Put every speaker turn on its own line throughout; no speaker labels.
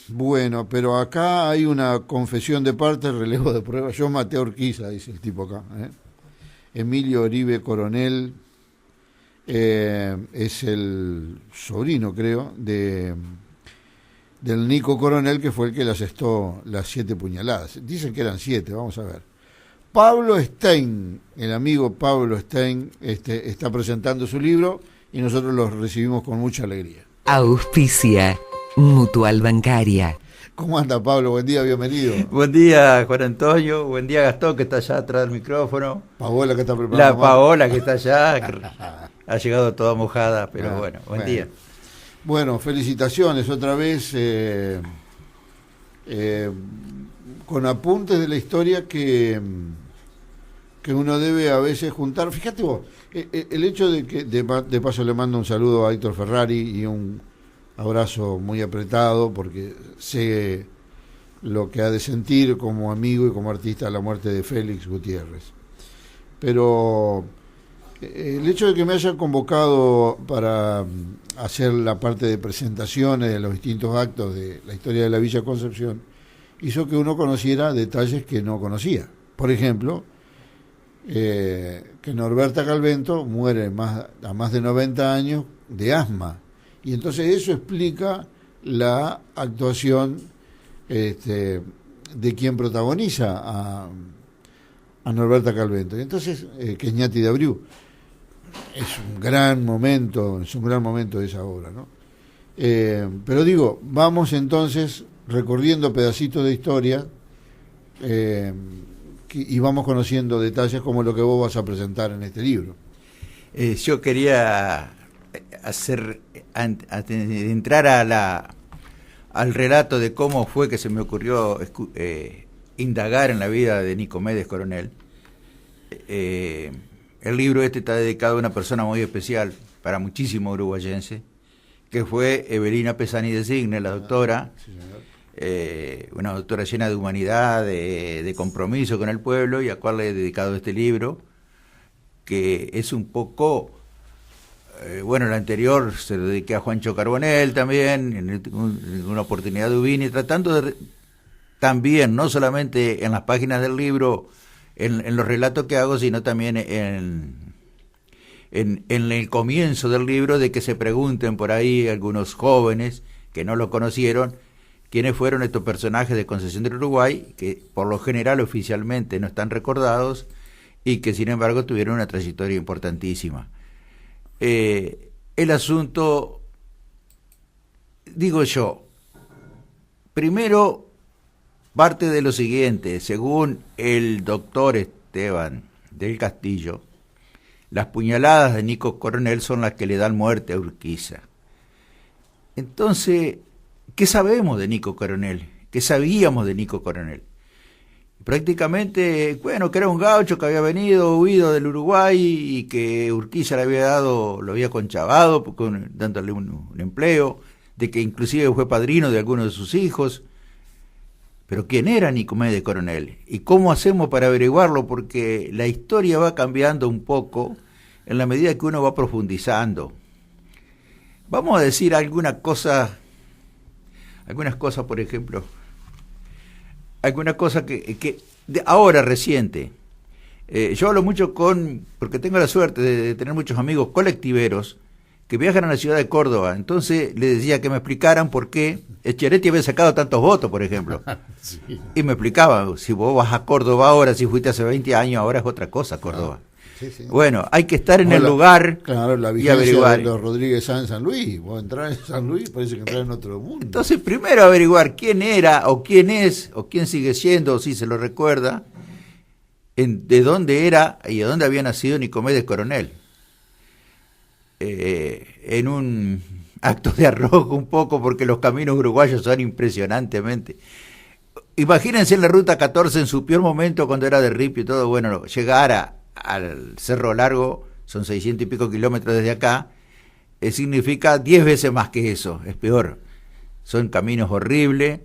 Bueno, pero acá hay una confesión de parte, relevo de prueba. Yo maté a Urquiza, dice el tipo acá. Emilio Oribe Coronel es el sobrino, creo, del Nico Coronel, que fue el que le asestó las 7 puñaladas. Dicen que eran 7, vamos a ver. Pablo Stein, el amigo Pablo Stein, está presentando su libro y nosotros lo recibimos con mucha alegría.
Auspicia Mutual Bancaria.
¿Cómo anda, Pablo? Buen día, bienvenido.
Buen día, Juan Antonio. Buen día, Gastón, que está allá atrás del micrófono.
Paola, que está preparando.
La Paola, que está allá, que ha llegado toda mojada, pero buen día.
Bueno, felicitaciones otra vez, con apuntes de la historia que uno debe a veces juntar. Fíjate vos, el hecho de que, de paso le mando un saludo a Héctor Ferrari y un abrazo muy apretado, porque sé lo que ha de sentir como amigo y como artista la muerte de Félix Gutiérrez. Pero el hecho de que me hayan convocado para hacer la parte de presentaciones de los distintos actos de la historia de la Villa Concepción hizo que uno conociera detalles que no conocía. Por ejemplo, que Norberta Calvento muere a más de 90 años de asma. Y entonces eso explica la actuación de quien protagoniza a Norberta Calvento. Y entonces, que es Ñati de Abreu. Es un gran momento esa obra, ¿no? Pero digo, vamos entonces recorriendo pedacitos de historia y vamos conociendo detalles como lo que vos vas a presentar en este libro.
Yo quería entrar al relato de cómo fue que se me ocurrió indagar en la vida de Nicomedes Coronel. El libro está dedicado a una persona muy especial para muchísimos uruguayenses, que fue Evelina Pesani de Signe, la doctora, una doctora llena de humanidad, de compromiso con el pueblo, y a cual le he dedicado este libro, que es un poco... el anterior se lo dediqué a Juancho Carbonell también, en una oportunidad de Ubini, tratando de también, no solamente en las páginas del libro, en los relatos que hago, sino también en el comienzo del libro, de que se pregunten por ahí algunos jóvenes que no lo conocieron, quiénes fueron estos personajes de Concepción del Uruguay, que por lo general oficialmente no están recordados y que sin embargo tuvieron una trayectoria importantísima. El asunto, digo yo, primero parte de lo siguiente: según el doctor Esteban del Castillo, las puñaladas de Nico Coronel son las que le dan muerte a Urquiza. Entonces, ¿qué sabemos de Nico Coronel? ¿Qué sabíamos de Nico Coronel? Prácticamente, que era un gaucho que había huido del Uruguay, y que Urquiza lo había conchavado dándole un empleo, de que inclusive fue padrino de algunos de sus hijos. Pero ¿quién era Nicomedes Coronel? ¿Y cómo hacemos para averiguarlo? Porque la historia va cambiando un poco en la medida que uno va profundizando. Vamos a decir algunas cosas, por ejemplo, alguna cosa que de ahora reciente. Yo hablo mucho porque tengo la suerte de tener muchos amigos colectiveros que viajan a la ciudad de Córdoba. Entonces le decía que me explicaran por qué Echeretti había sacado tantos votos, por ejemplo. Sí. Y me explicaba, si vos vas a Córdoba ahora, si fuiste hace 20 años, ahora es otra cosa Córdoba. Sí. Bueno, hay que estar en el lugar,
claro, la
y averiguar.
De los Rodríguez Sá en San Luis. Vos entrar en San Luis, parece que entrar en otro mundo.
Entonces, primero averiguar quién era, o quién es, o quién sigue siendo, o si se lo recuerda, de dónde era y de dónde había nacido Nicomedes Coronel. En un acto de arrojo un poco, porque los caminos uruguayos son impresionantemente. Imagínense en la ruta 14 en su peor momento, cuando era de ripio y todo, llegar al Cerro Largo, son 600 y pico kilómetros desde acá, significa 10 veces más que eso, es peor. Son caminos horribles.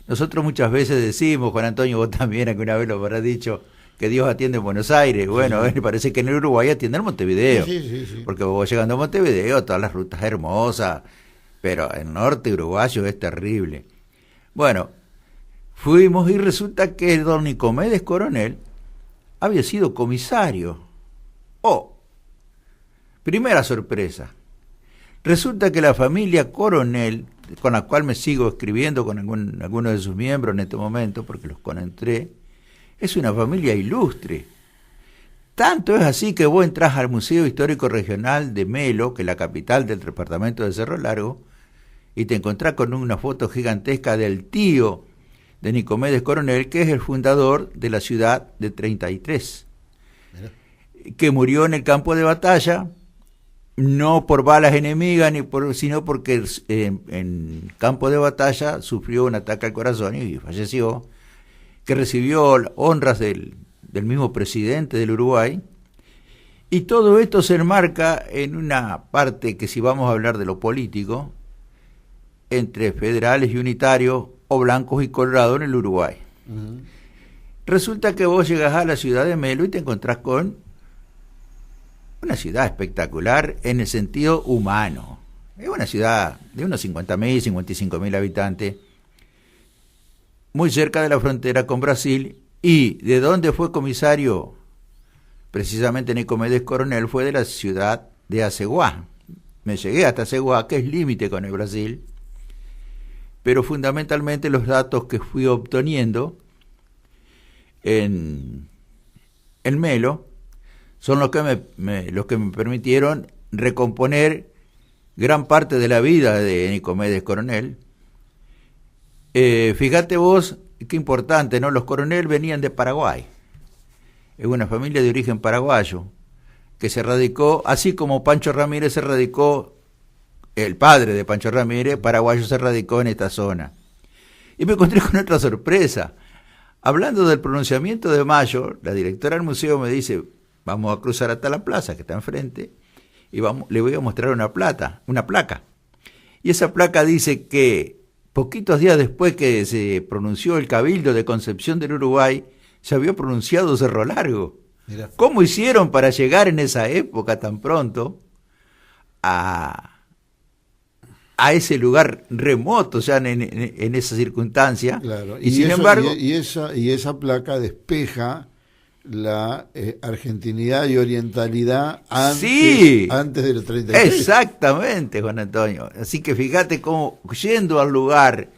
Nosotros muchas veces decimos, Juan Antonio, vos también alguna vez lo habrás dicho, que Dios atiende en Buenos Aires. Bueno, sí. Parece que en el Uruguay atiende en Montevideo. Sí. Porque vos llegando a Montevideo, todas las rutas hermosas, pero el norte uruguayo es terrible. Bueno, fuimos y resulta que el don Nicomedes Coronel había sido comisario. Oh, primera sorpresa. Resulta que la familia Coronel, con la cual me sigo escribiendo con algunos de sus miembros en este momento, porque los conentré, es una familia ilustre. Tanto es así que vos entrás al Museo Histórico Regional de Melo, que es la capital del departamento de Cerro Largo, y te encontrás con una foto gigantesca del tío de Nicomedes Coronel, que es el fundador de la ciudad de 33, que murió en el campo de batalla, no por balas enemigas, sino porque en campo de batalla sufrió un ataque al corazón y falleció, que recibió honras del mismo presidente del Uruguay. Y todo esto se enmarca en una parte que, si vamos a hablar de lo político, entre federales y unitarios, o blancos y colorados en el Uruguay. Uh-huh. Resulta que vos llegás a la ciudad de Melo y te encontrás con una ciudad espectacular en el sentido humano. Es una ciudad de unos 50.000, 55.000 habitantes, muy cerca de la frontera con Brasil, y de donde fue comisario precisamente Nicomedes Coronel fue de la ciudad de Aceguá. Me llegué hasta Aceguá, que es límite con el Brasil, pero fundamentalmente los datos que fui obteniendo en Melo son los que me permitieron recomponer gran parte de la vida de Nicomedes Coronel. Fíjate vos, qué importante, ¿no? Los Coronel venían de Paraguay. Es una familia de origen paraguayo, que se radicó, así como Pancho Ramírez se radicó, el padre de Pancho Ramírez, paraguayo, se radicó en esta zona. Y me encontré con otra sorpresa. Hablando del pronunciamiento de Mayo, la directora del museo me dice, vamos a cruzar hasta la plaza que está enfrente, y le voy a mostrar una placa. Y esa placa dice que poquitos días después que se pronunció el Cabildo de Concepción del Uruguay, se había pronunciado Cerro Largo. Mira. ¿Cómo hicieron para llegar en esa época tan pronto a ese lugar remoto, ya en esa circunstancia?
Claro.
Y sin embargo...
Y esa placa despeja la argentinidad y orientalidad antes del 33.
Exactamente, Juan Antonio. Así que fíjate cómo, yendo al lugar,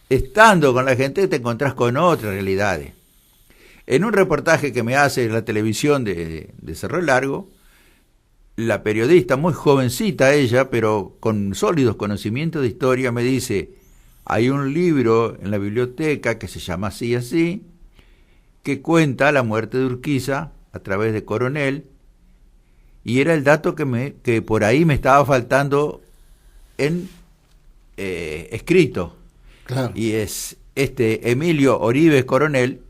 estando con la gente, te encontrás con otras realidades. En un reportaje que me hace la televisión de Cerro Largo, la periodista, muy jovencita ella, pero con sólidos conocimientos de historia, me dice, hay un libro en la biblioteca que se llama así y así, que cuenta la muerte de Urquiza a través de Coronel, y era el dato que por ahí me estaba faltando en escrito. Claro. Y es Emilio Oribe Coronel,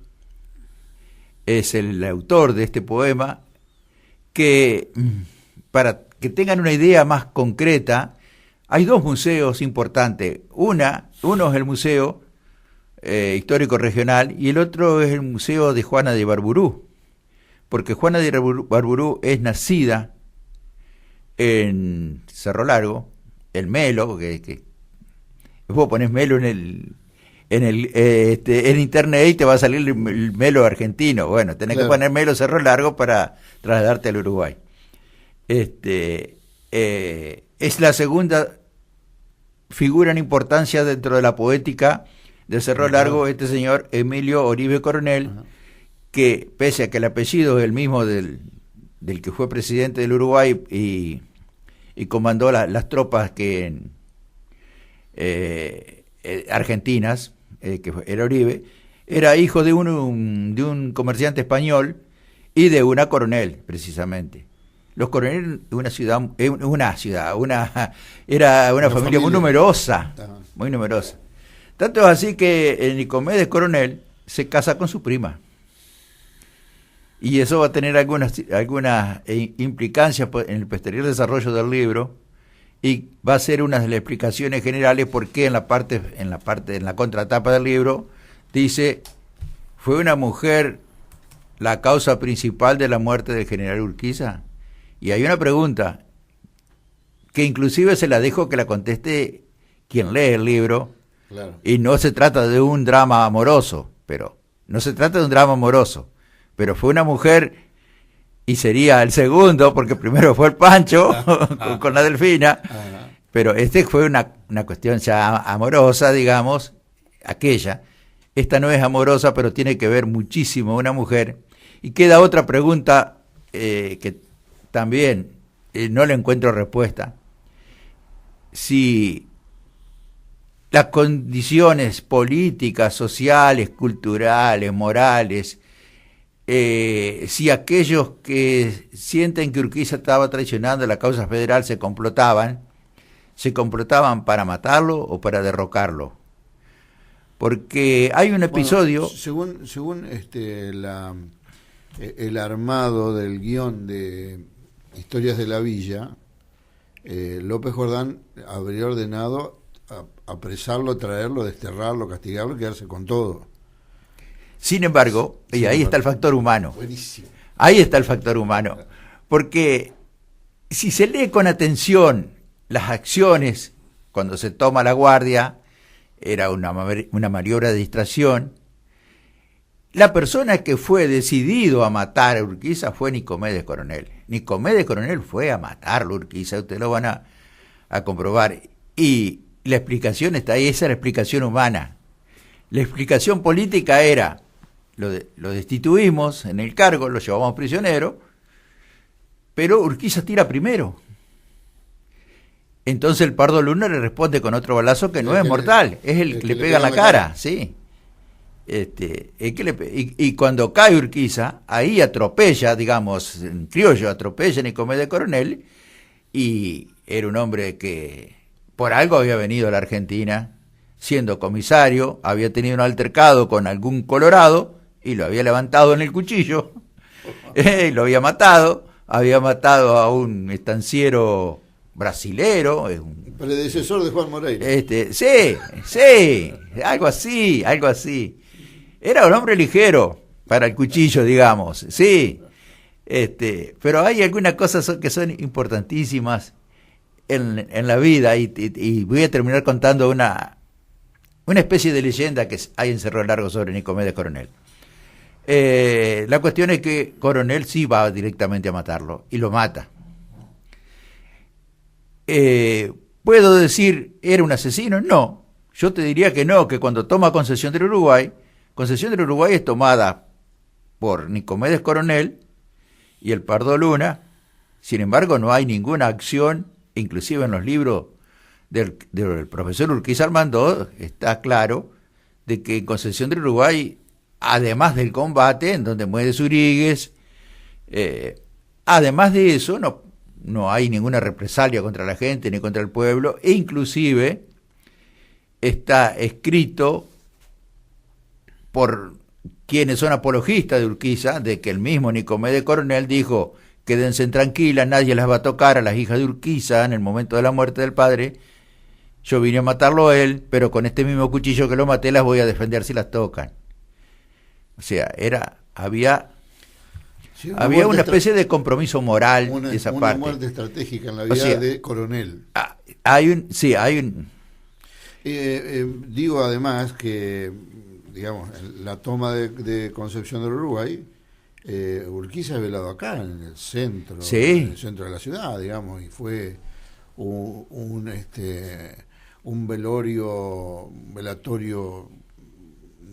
es el autor de este poema, que para que tengan una idea más concreta, hay dos museos importantes. Uno es el Museo Histórico Regional y el otro es el Museo de Juana de Barburú, porque Juana de Barburú es nacida en Cerro Largo, el Melo, que vos ponés Melo en internet y te va a salir el Melo argentino. Bueno, tenés que poner Melo Cerro Largo para trasladarte al Uruguay. Es la segunda figura en importancia dentro de la poética de Cerro Largo, este señor Emilio Oribe Coronel, que pese a que el apellido es el mismo del que fue presidente del Uruguay y comandó las tropas que argentinas, que era Oribe, era hijo de un comerciante español y de una coronel, precisamente. Los Coronel era una familia muy numerosa, muy numerosa. Tanto es así que Nicomedes Coronel se casa con su prima. Y eso va a tener algunas implicancias en el posterior desarrollo del libro, y va a ser una de las explicaciones generales por qué en la contratapa del libro dice, ¿fue una mujer la causa principal de la muerte del general Urquiza? Y hay una pregunta, que inclusive se la dejo que la conteste quien lee el libro,
Claro.
y no se trata de un drama amoroso, pero fue una mujer, y sería el segundo, porque primero fue el Pancho con la Delfina,
Ajá.
pero fue una cuestión ya amorosa, digamos, aquella. Esta no es amorosa, pero tiene que ver muchísimo una mujer. Y queda otra pregunta que también no le encuentro respuesta. Si las condiciones políticas, sociales, culturales, morales, si aquellos que sienten que Urquiza estaba traicionando la causa federal se complotaban para matarlo o para derrocarlo. Porque hay un episodio...
Bueno, según el armado del guión de Historias de la Villa, López Jordán habría ordenado apresarlo, traerlo, desterrarlo, castigarlo y quedarse con todo.
Sin embargo, y ahí está el factor humano.
Buenísimo.
Ahí está el factor humano. Porque si se lee con atención las acciones cuando se toma la guardia, era una maniobra de distracción. La persona que fue decidido a matar a Urquiza fue Nicomedes Coronel. Nicomedes Coronel fue a matarlo a Urquiza, ustedes lo van a comprobar. Y la explicación está ahí, esa es la explicación humana. La explicación política era, lo destituimos en el cargo, lo llevamos prisionero, pero Urquiza tira primero. Entonces el Pardo Luna le responde con otro balazo que no es mortal, es el que le pega en la cara, sí. Y cuando cae Urquiza, ahí atropella, digamos, en criollo, atropella a Nicomedes Coronel, y era un hombre que por algo había venido a la Argentina, siendo comisario, había tenido un altercado con algún colorado, y lo había levantado en el cuchillo, lo había matado a un estanciero brasilero,
Predecesor de Juan Moreira.
Sí, algo así. Era un hombre ligero para el cuchillo, digamos, sí. Pero hay algunas cosas que son importantísimas en la vida, y voy a terminar contando una especie de leyenda que hay en Cerro Largo sobre Nicomedes Coronel. La cuestión es que Coronel sí va directamente a matarlo, y lo mata. ¿Puedo decir era un asesino? No, yo te diría que no, que cuando toma Concesión del Uruguay es tomada por Nicomedes Coronel y el Pardo Luna. Sin embargo, no hay ninguna acción, inclusive en los libros del profesor Urquiza Armando está claro de que en Concesión del Uruguay, además del combate en donde muere Zuríguez, además de eso no hay ninguna represalia contra la gente ni contra el pueblo, e inclusive está escrito por quienes son apologistas de Urquiza, de que el mismo Nicomedes Coronel dijo: quédense tranquilas, nadie las va a tocar a las hijas de Urquiza en el momento de la muerte del padre, yo vine a matarlo a él, pero con este mismo cuchillo que lo maté las voy a defender si las tocan. O sea, había una especie de compromiso moral de esa parte.
Una muerte estratégica en la vida de Coronel. Digo además que, digamos, la toma de Concepción del Uruguay, Urquiza es velado acá, en el centro, en el centro de la ciudad, digamos, y fue un velatorio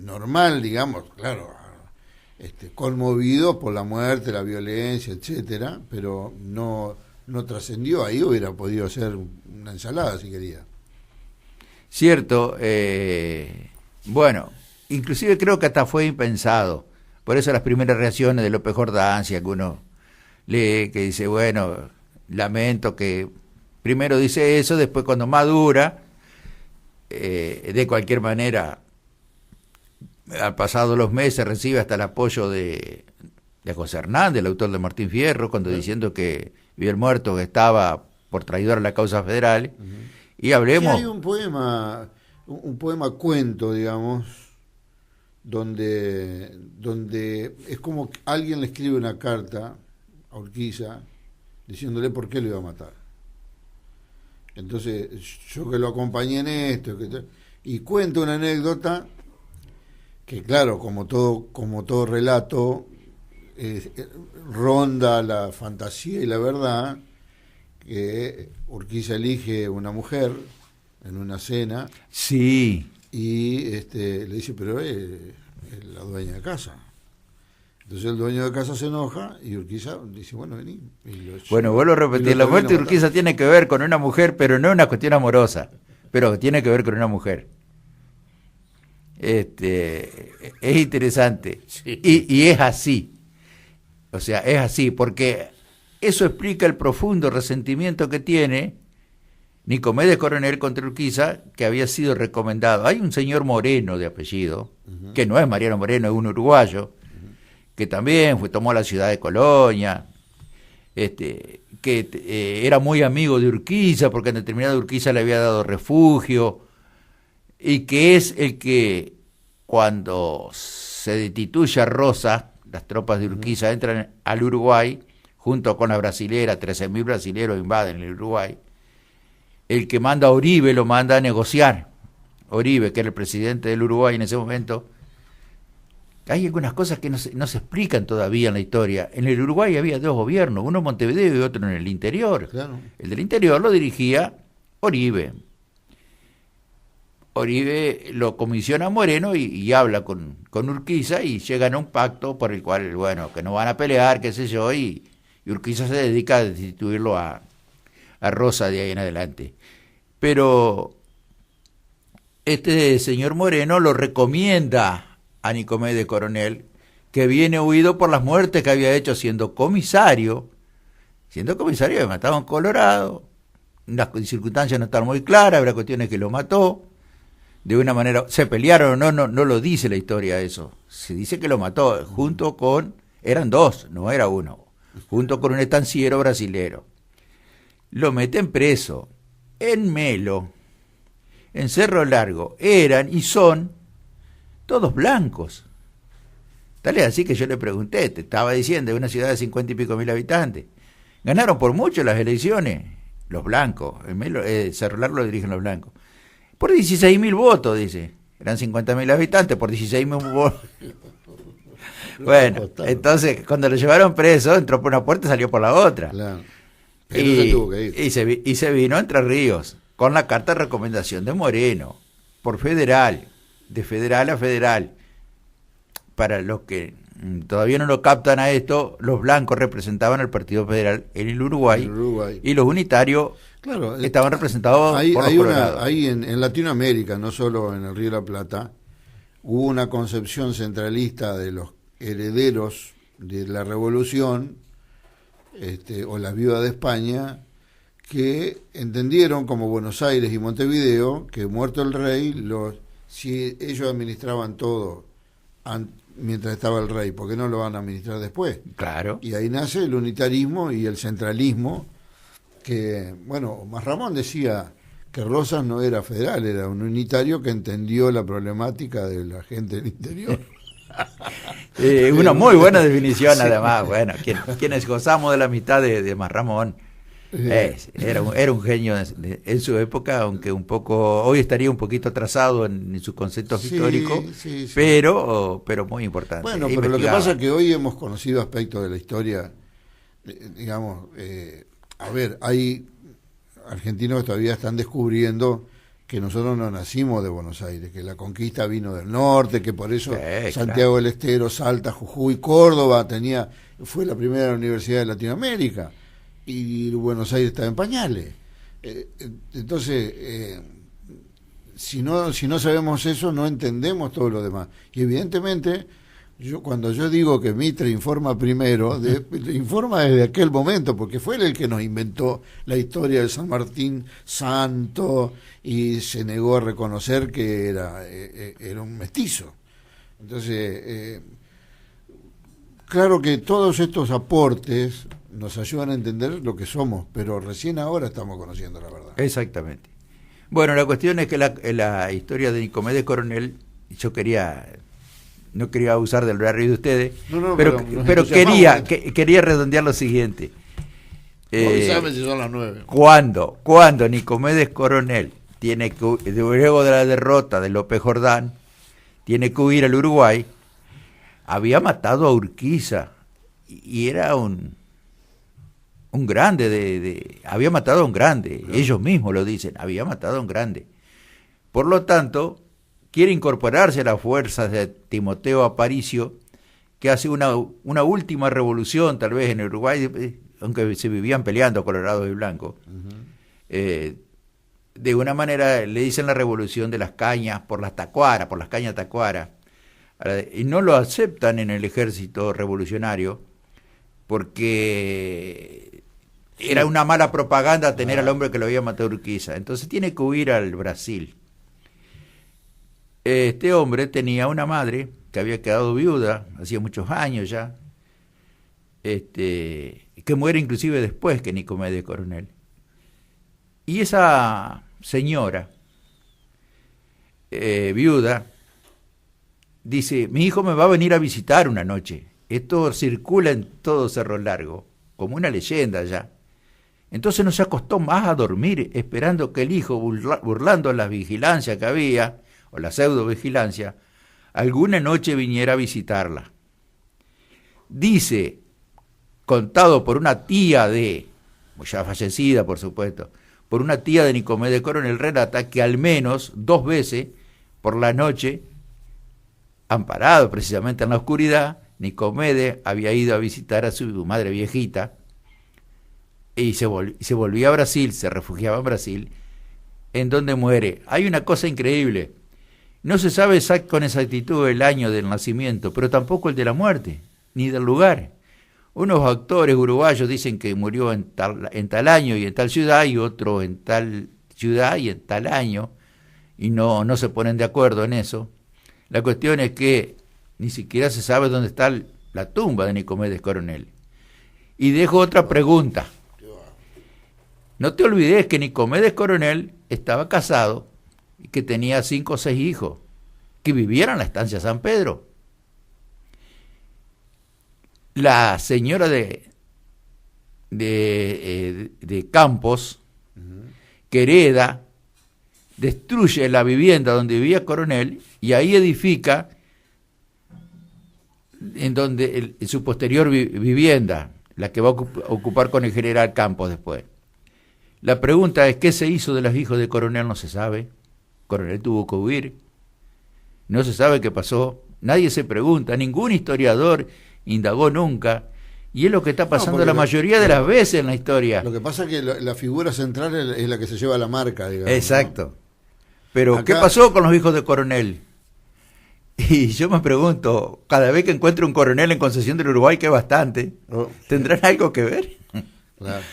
normal, digamos, claro, conmovido por la muerte, la violencia, etcétera, pero no trascendió. Ahí hubiera podido hacer una ensalada si quería.
Cierto, bueno, inclusive creo que hasta fue impensado. Por eso las primeras reacciones de López Jordán, si alguno lee, que dice, bueno, lamento que primero dice eso, después cuando madura, de cualquier manera, al pasado los meses recibe hasta el apoyo de José Hernández, el autor de Martín Fierro, cuando diciendo que Vidal Muerto estaba por traidor a la causa federal. Y hablemos...
Sí, hay un poema cuento, digamos, donde es como que alguien le escribe una carta a Urquiza diciéndole por qué lo iba a matar. Entonces, yo que lo acompañé en esto, y cuento una anécdota que, claro, como todo relato, ronda la fantasía y la verdad, que Urquiza elige una mujer en una cena.
Sí.
Y le dice, pero es la dueña de casa. Entonces el dueño de casa se enoja y Urquiza dice, bueno, vení.
Bueno, vuelvo a repetir, la muerte de Urquiza tiene que ver con una mujer, pero no es una cuestión amorosa, pero tiene que ver con una mujer. Es interesante. Sí. Y es así. O sea, es así, porque eso explica el profundo resentimiento que tiene Nicomedes Coronel contra Urquiza, que había sido recomendado. Hay un señor Moreno de apellido, que no es Mariano Moreno, es un uruguayo, que también tomó la ciudad de Colonia, que era muy amigo de Urquiza, porque en determinado Urquiza le había dado refugio, y que es el que, cuando se destituye a Rosas, las tropas de Urquiza entran al Uruguay, junto con la brasilera, 13.000 brasileros invaden el Uruguay, el que manda a Oribe lo manda a negociar. Oribe, que era el presidente del Uruguay en ese momento. Hay algunas cosas que no se explican todavía en la historia. En el Uruguay había dos gobiernos, uno en Montevideo y otro en el interior.
Claro.
El del interior lo dirigía Oribe. Oribe lo comisiona a Moreno y habla con Urquiza y llegan a un pacto por el cual, bueno, que no van a pelear, qué sé yo, y Urquiza se dedica a destituirlo a Rosa de ahí en adelante. Pero este señor Moreno lo recomienda a Nicomedes Coronel, que viene huido por las muertes que había hecho siendo comisario que mataba en Colorado. Las circunstancias no están muy claras, habrá cuestiones que lo mató de una manera, se pelearon o no lo dice la historia eso, se dice que lo mató junto con, eran dos, no era uno, junto con un estanciero brasilero. Lo meten preso en Melo, en Cerro Largo, eran y son todos blancos. Tal es así que yo le pregunté, te estaba diciendo, de una ciudad de 50 y pico mil habitantes, ganaron por mucho las elecciones, los blancos, en Melo, Cerro Largo lo dirigen los blancos, por 16.000 votos, dice, eran 50.000 habitantes, por 16.000 votos. Bueno, entonces cuando lo llevaron preso, entró por una puerta y salió por la otra.
Claro.
Y se vino a Entre Ríos con la carta de recomendación de Moreno, por federal, de federal a federal. Para los que todavía no lo captan a esto, los blancos representaban al Partido Federal en el Uruguay. Y los unitarios, claro, estaban representados por los colorados.
Ahí en Latinoamérica, no solo en el Río de la Plata, hubo una concepción centralista de los herederos de la Revolución, o las viudas de España, que entendieron, como Buenos Aires y Montevideo, que muerto el rey, si ellos administraban todo mientras estaba el rey, ¿por qué no lo van a administrar después?
Claro.
Y ahí nace el unitarismo y el centralismo, que, bueno, Masramón decía que Rosas no era federal, era un unitario que entendió la problemática de la gente del interior.
Una muy buena definición, sí. Además, bueno, quienes gozamos de la amistad de Masramón, era un genio en su época, aunque un poco, hoy estaría un poquito atrasado en sus conceptos históricos, sí. Pero muy importante.
Bueno, pero lo que pasa es que hoy hemos conocido aspectos de la historia, digamos, a ver, hay argentinos que todavía están descubriendo que nosotros no nacimos de Buenos Aires, que la conquista vino del norte, que por eso Santiago del Estero, Salta, Jujuy, Córdoba fue la primera universidad de Latinoamérica, y Buenos Aires estaba en pañales. Entonces, si no sabemos eso, no entendemos todo lo demás. Y evidentemente, cuando yo digo que Mitre informa primero, informa desde aquel momento, porque fue él el que nos inventó la historia de San Martín Santo y se negó a reconocer que era un mestizo. Entonces, claro que todos estos aportes nos ayudan a entender lo que somos, pero recién ahora estamos conociendo la verdad.
Exactamente. Bueno, la cuestión es que la historia de Nicomedes Coronel, yo no quería abusar del horario de ustedes, pero quería redondear lo siguiente.
Avísame si son las 9.
Cuando Nicomedes Coronel luego de la derrota de López Jordán, tiene que huir al Uruguay, había matado a Urquiza y era un grande había matado a un grande, ellos mismos lo dicen, había matado a un grande. Por lo tanto, quiere incorporarse a las fuerzas de Timoteo Aparicio, que hace una última revolución tal vez en Uruguay, aunque se vivían peleando colorados y blancos. De una manera le dicen la revolución de las cañas por las cañas tacuara, y no lo aceptan en el ejército revolucionario porque era una mala propaganda tener al hombre que lo había matado Urquiza. Entonces tiene que huir al Brasil. Este hombre tenía una madre que había quedado viuda hacía muchos años ya, que muere inclusive después que Nicomedes Coronel. Y esa señora viuda dice: mi hijo me va a venir a visitar una noche. Esto circula en todo Cerro Largo, como una leyenda ya. Entonces no se acostó más a dormir, esperando que el hijo, burlando la vigilancia que había, o la pseudo vigilancia, alguna noche viniera a visitarla. Dice, contado por una tía ya fallecida por supuesto, por una tía de Nicomedes Coronel, relata que al menos 2 veces por la noche, amparado precisamente en la oscuridad, Nicomedes había ido a visitar a su madre viejita y se volvía a Brasil, se refugiaba en Brasil, en donde muere. Hay una cosa increíble, no se sabe con exactitud el año del nacimiento, pero tampoco el de la muerte, ni del lugar. Unos autores uruguayos dicen que murió en tal año y en tal ciudad, y otro en tal ciudad y en tal año, y no se ponen de acuerdo en eso. La cuestión es que ni siquiera se sabe dónde está la tumba de Nicomedes Coronel. Y dejo otra pregunta. No te olvides que Nicomedes Coronel estaba casado y que tenía 5 o 6 hijos que vivían en la estancia San Pedro. La señora de Campos, que hereda, destruye la vivienda donde vivía Coronel y ahí edifica en su posterior vivienda, la que va a ocupar con el general Campos después. La pregunta es: ¿qué se hizo de los hijos de Coronel? No se sabe. Coronel tuvo que huir. No se sabe qué pasó. Nadie se pregunta. Ningún historiador indagó nunca. Y es lo que está pasando la mayoría de las veces en la historia.
Lo que pasa es que la figura central es la que se lleva la marca, digamos.
Exacto. ¿No? Pero,
Acá,
¿qué pasó con los hijos de Coronel? Y yo me pregunto, cada vez que encuentro un coronel en Concesión del Uruguay, que es bastante, ¿tendrán algo que ver?
Claro.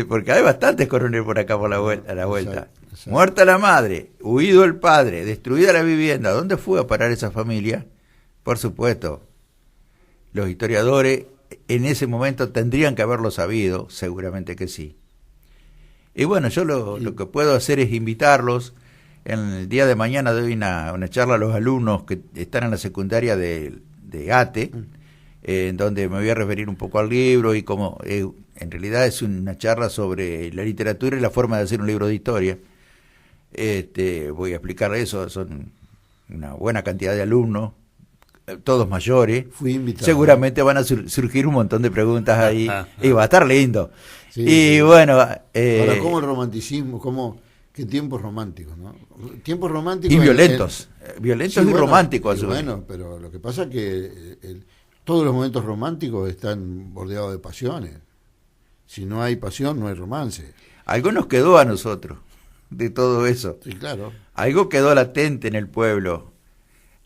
Porque hay bastantes coroneles por acá a la vuelta.
Exacto.
Muerta la madre, huido el padre, destruida la vivienda. ¿Dónde fue a parar esa familia? Por supuesto, los historiadores en ese momento tendrían que haberlo sabido, seguramente que sí. Y bueno, yo lo que puedo hacer es invitarlos. En el día de mañana doy una charla a los alumnos que están en la secundaria de ATE, en donde me voy a referir un poco al libro y cómo en realidad es una charla sobre la literatura y la forma de hacer un libro de historia. Voy a explicar eso, son una buena cantidad de alumnos, todos mayores.
Fui invitado.
Seguramente van a surgir un montón de preguntas ahí y va a estar lindo.
Sí,
y
sí.
Bueno...
Ahora, ¿cómo el romanticismo, qué tiempos románticos, ¿no? Tiempos románticos...
Y violentos, violentos y románticos.
Y bueno, pero lo que pasa es que todos los momentos románticos están bordeados de pasiones. Si no hay pasión, no hay romance.
Algo nos quedó a nosotros de todo eso.
Sí, claro.
Algo quedó latente en el pueblo.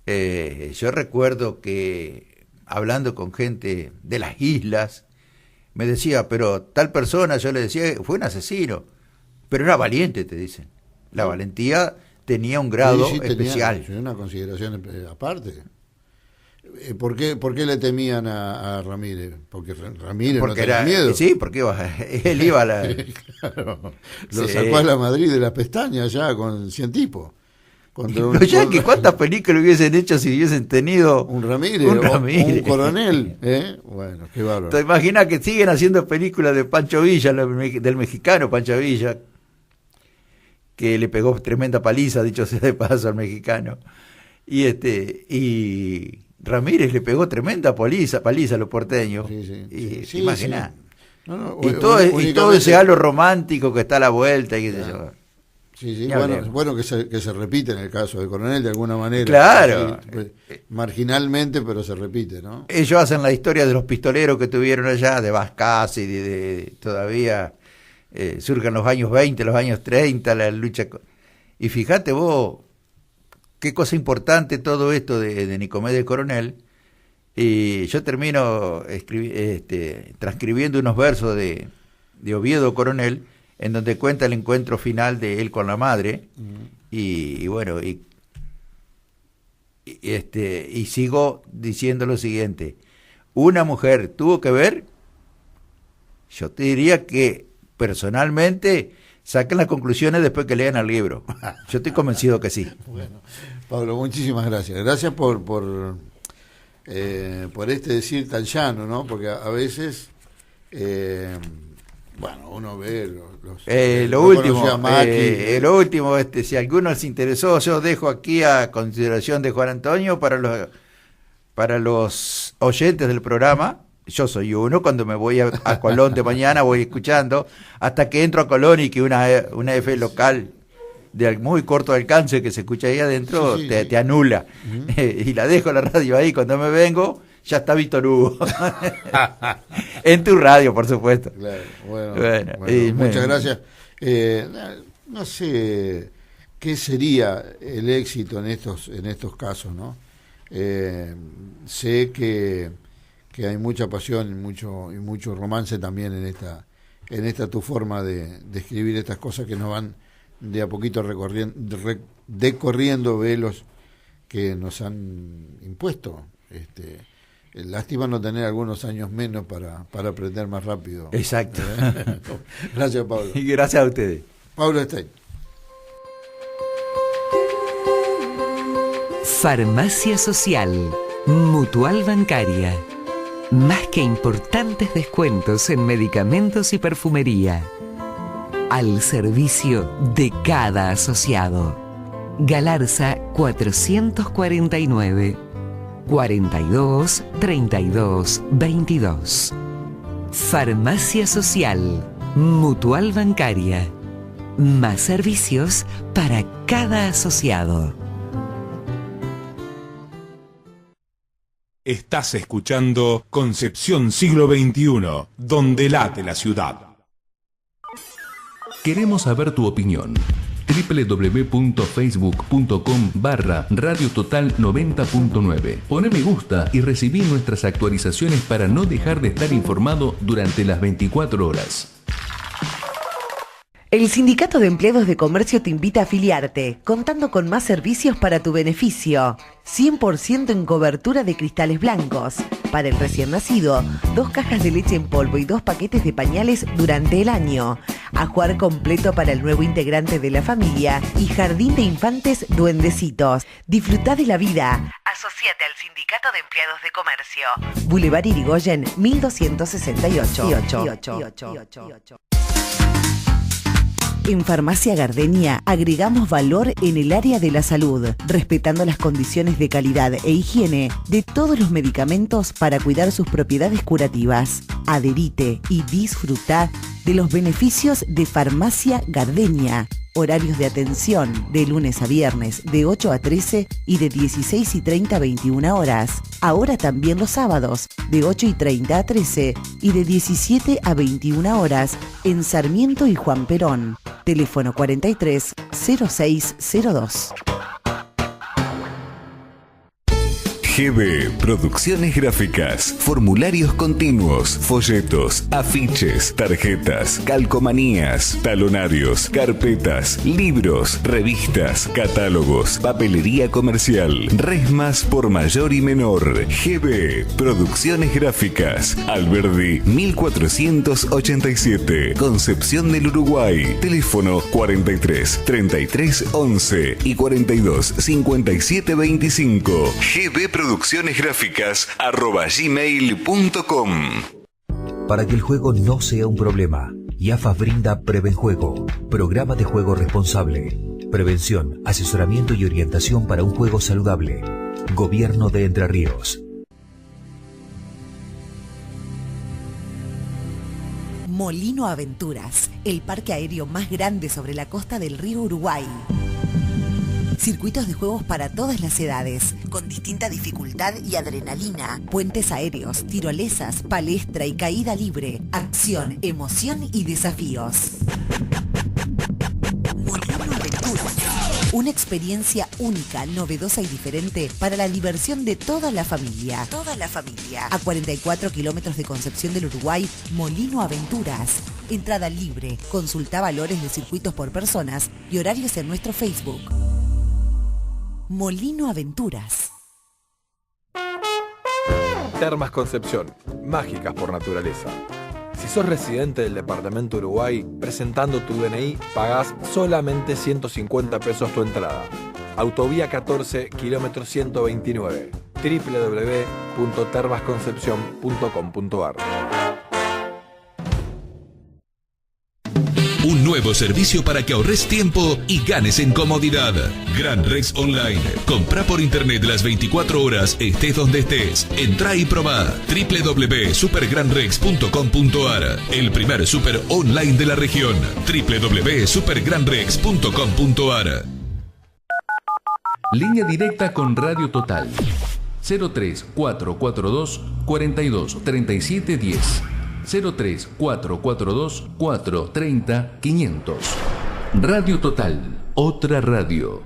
Yo recuerdo que hablando con gente de las islas, me decía, pero tal persona, yo le decía, fue un asesino, pero era valiente, te dicen. La valentía tenía un grado especial.
Tenía una consideración aparte. ¿Por qué le temían a Ramírez? Porque Ramírez no tenía miedo.
Sí, porque él iba a la...
Claro, lo sacó a la Madrid de las pestañas ya con 100 tipos. contra
Los yanquis, ¿cuántas películas hubiesen hecho si hubiesen tenido
un Ramírez,
un Ramírez?
un coronel? Bueno, qué bárbaro.
¿Te imaginas que siguen haciendo películas de Pancho Villa, del mexicano Pancho Villa, que le pegó tremenda paliza, dicho sea de paso, al mexicano? Y Ramírez le pegó tremenda paliza a los porteños. ¿Te imaginas?
Sí. No,
y todo ese halo romántico que está a la vuelta y qué sé yo.
Sí, bueno que se repite en el caso del coronel de alguna manera.
Claro.
Marginalmente, pero se repite, ¿no?
Ellos hacen la historia de los pistoleros que tuvieron allá, de Vascaz y todavía surgen los años 20, los años 30, la lucha. Y fíjate vos, qué cosa importante todo esto de Nicomedes del Coronel. Y yo termino transcribiendo unos versos de Oviedo Coronel, en donde cuenta el encuentro final de él con la madre, y sigo diciendo lo siguiente: una mujer tuvo que ver. Yo te diría que personalmente saquen las conclusiones después que lean el libro. Yo estoy convencido que sí.
Bueno, Pablo, muchísimas gracias. Gracias por este decir tan llano, ¿no? Porque a veces uno ve
lo último, si a alguno les interesó, yo dejo aquí a consideración de Juan Antonio para los oyentes del programa. Yo soy uno, cuando me voy a Colón de mañana voy escuchando, hasta que entro a Colón y que una F local de muy corto alcance que se escucha ahí adentro te anula. Y la dejo la radio ahí, cuando me vengo ya está Víctor Hugo. En tu radio, por supuesto.
Claro, bueno, muchas gracias. No sé qué sería el éxito en estos casos, ¿no? Sé que hay mucha pasión y mucho romance también en esta tu forma de escribir estas cosas que nos van de a poquito decorriendo velos que nos han impuesto. Lástima no tener algunos años menos para aprender más rápido.
Exacto.
Gracias, Pablo.
Y gracias a ustedes.
Pablo Stein.
Farmacia Social, Mutual Bancaria. Más que importantes descuentos en medicamentos y perfumería. Al servicio de cada asociado. Galarza 449 42 32 22. Farmacia Social, Mutual Bancaria. Más servicios para cada asociado.
Estás escuchando Concepción Siglo XXI, donde late la ciudad. Queremos saber tu opinión. www.facebook.com/Radio Total 90.9. Poné me gusta y recibí nuestras actualizaciones para no dejar de estar informado durante las 24 horas.
El Sindicato de Empleados de Comercio te invita a afiliarte, contando con más servicios para tu beneficio. 100% en cobertura de cristales blancos. Para el recién nacido, 2 cajas de leche en polvo y 2 paquetes de pañales durante el año. Ajuar completo para el nuevo integrante de la familia y jardín de infantes duendecitos. Disfrutá de la vida. Asociate al Sindicato de Empleados de Comercio. Boulevard Irigoyen, 1268. En Farmacia Gardenia agregamos valor en el área de la salud, respetando las condiciones de calidad e higiene de todos los medicamentos para cuidar sus propiedades curativas. Adherite y disfruta de los beneficios de Farmacia Gardenia. Horarios de atención de lunes a viernes de 8 a 13 y de 16:30 a 21 horas. Ahora también los sábados de 8:30 a 13 y de 17 a 21 horas en Sarmiento y Juan Perón. Teléfono 43 0602.
GB Producciones Gráficas, formularios continuos, folletos, afiches, tarjetas, calcomanías, talonarios, carpetas, libros, revistas, catálogos, papelería comercial, resmas por mayor y menor. GB Producciones Gráficas, Alberdi 1487, Concepción del Uruguay. Teléfono 43 33 11 y 42 57 25. gbproduccionesgráficas@gmail.com.
Para que el juego no sea un problema, IAFAS brinda Prevenjuego, programa de juego responsable, prevención, asesoramiento y orientación para un juego saludable. Gobierno de Entre Ríos.
Molino Aventuras, el parque aéreo más grande sobre la costa del río Uruguay. Circuitos de juegos para todas las edades, con distinta dificultad y adrenalina. Puentes aéreos, tirolesas, palestra y caída libre. Acción, emoción y desafíos. Molino Aventuras. Una experiencia única, novedosa y diferente para la diversión de toda la familia. Toda la familia. A 44 kilómetros de Concepción del Uruguay, Molino Aventuras. Entrada libre. Consulta valores de circuitos por personas y horarios en nuestro Facebook. Molino Aventuras.
Termas Concepción, mágicas por naturaleza. Si sos residente del departamento Uruguay, presentando tu DNI, pagás solamente 150 pesos tu entrada. Autovía 14, kilómetro 129, www.termasconcepcion.com.ar.
Un nuevo servicio para que ahorres tiempo y ganes en comodidad. Gran Rex Online. Compra por internet las 24 horas, estés donde estés. Entrá y probá. www.supergranrex.com.ar. El primer super online de la región. www.supergranrex.com.ar.
Línea directa con Radio Total. 03442 42 37 10. 03442 430 500. Radio Total, otra radio.